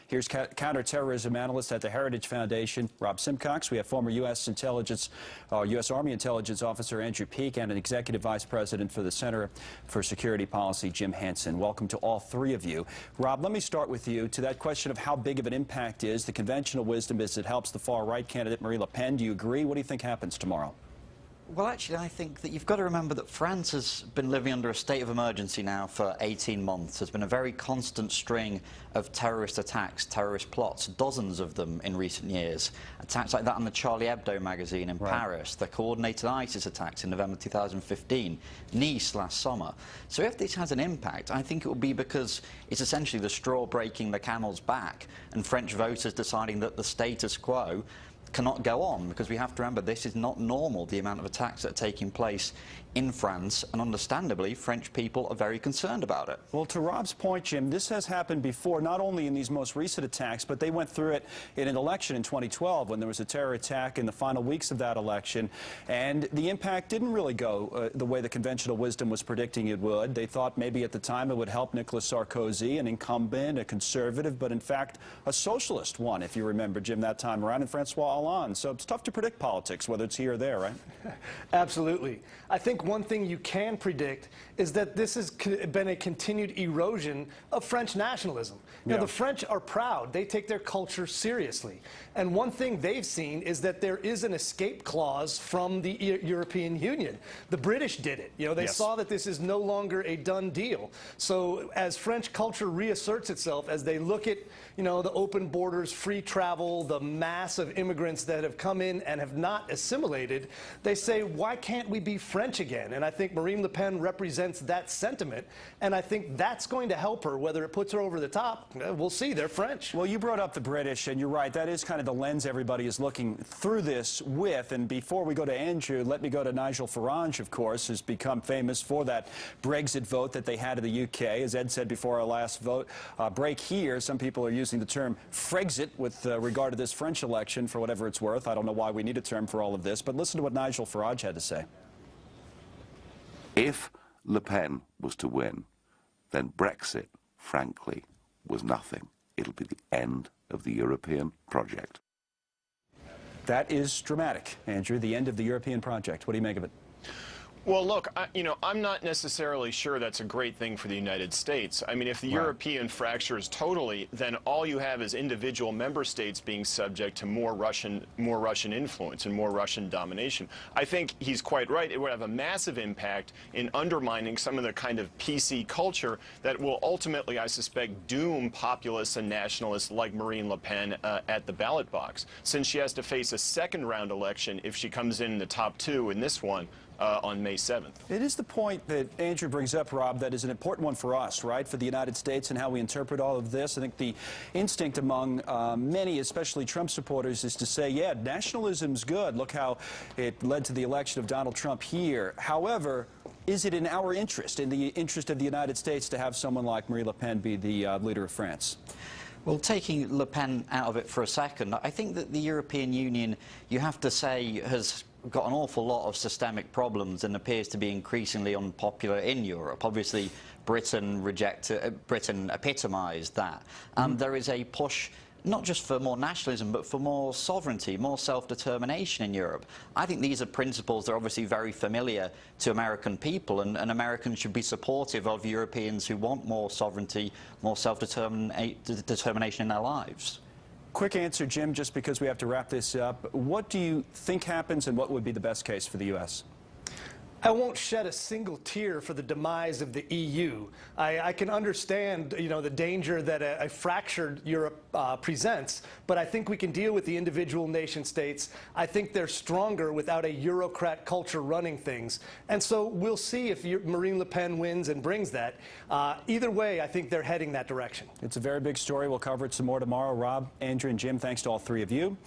Here's counterterrorism analyst at the Heritage Foundation, Rob Simcox. We have former U.S. Army Intelligence Officer Andrew Peek and an Executive Vice President for the Center for Security Policy, Jim Hansen. Welcome to all three of you. Rob, let me start with you to that question of how big of an impact is. The conventional wisdom is it helps the far-right candidate, Marine Le Pen. Do you agree? What do you think happens tomorrow? Well, actually, I think that you've got to remember that France has been living under a state of emergency now for 18 months. There's been a very constant string of terrorist attacks, terrorist plots, dozens of them in recent years. Attacks like that on the Charlie Hebdo magazine in Paris, the coordinated ISIS attacks in November 2015, Nice last summer. So if this has an impact, I think it will be because it's essentially the straw breaking the camel's back and French voters deciding that the status quo cannot go on, because we have to remember this is not normal, the amount of attacks that are taking place in France, and understandably French people are very concerned about it. Well, to Rob's point, Jim, this has happened before, not only in these most recent attacks, but they went through it in an election in 2012 when there was a terror attack in the final weeks of that election, and the impact didn't really go the way the conventional wisdom was predicting it would. They thought maybe at the time it would help Nicolas Sarkozy, an incumbent, a conservative, but in fact a socialist one, if you remember, Jim, that time around, and Francois Hollande. So it's tough to predict politics, whether it's here or there, right? Absolutely. I think one thing you can predict is that this has been a continued erosion of French nationalism. You know, the French are proud. They take their culture seriously. And one thing they've seen is that there is an escape clause from the European Union. The British did it. You know, they saw that this is no longer a done deal. So as French culture reasserts itself, as they look at, you know, the open borders, free travel, the mass of immigrants that have come in and have not assimilated, they say, why can't we be French again? And I think Marine Le Pen represents that sentiment, and I think that's going to help her. Whether it puts her over the top, we'll see. They're French. Well, you brought up the British, and you're right. That is kind of the lens everybody is looking through this with. And before we go to Andrew, let me go to Nigel Farage, of course, who's become famous for that Brexit vote that they had in the UK. As Ed said before our last vote break here, some people are using the term Frexit with regard to this French election, for whatever it's worth. I don't know why we need a term for all of this, but listen to what Nigel Farage had to say. If Le Pen was to win, then Brexit, frankly, was nothing. It'll be the end of the European project. That is dramatic, Andrew, the end of the European project. What do you make of it? Well, look, I'm not necessarily sure that's a great thing for the United States. I mean, if the European fractures totally, then all you have is individual member states being subject to more Russian influence and more Russian domination. I think he's quite right. It would have a massive impact in undermining some of the kind of PC culture that will ultimately, I suspect, doom populists and nationalists like Marine Le Pen at the ballot box, since she has to face a second-round election if she comes in the top two in this one. On May 7th. It is the point that Andrew brings up, Rob, that is an important one for us, right, for the United States and how we interpret all of this. I think the instinct among many, especially Trump supporters, is to say, yeah, nationalism's good. Look how it led to the election of Donald Trump here. However, is it in our interest, in the interest of the United States, to have someone like Marine Le Pen be the leader of France? Well, taking Le Pen out of it for a second, I think that the European Union, you have to say, has got an awful lot of systemic problems and appears to be increasingly unpopular in Europe. Obviously, Britain epitomised that. There is a push not just for more nationalism, but for more sovereignty, more self-determination in Europe. I think these are principles that are obviously very familiar to American people, and Americans should be supportive of Europeans who want more sovereignty, more self-determination in their lives. Quick answer, Jim, just because we have to wrap this up. What do you think happens, and what would be the best case for the U.S.? I won't shed a single tear for the demise of the EU. I can understand, you know, the danger that a fractured Europe presents, but I think we can deal with the individual nation states. I think they're stronger without a Eurocrat culture running things. And so we'll see if Marine Le Pen wins and brings that. Either way, I think they're heading that direction. It's a very big story. We'll cover it some more tomorrow. Rob, Andrew, and Jim, thanks to all three of you.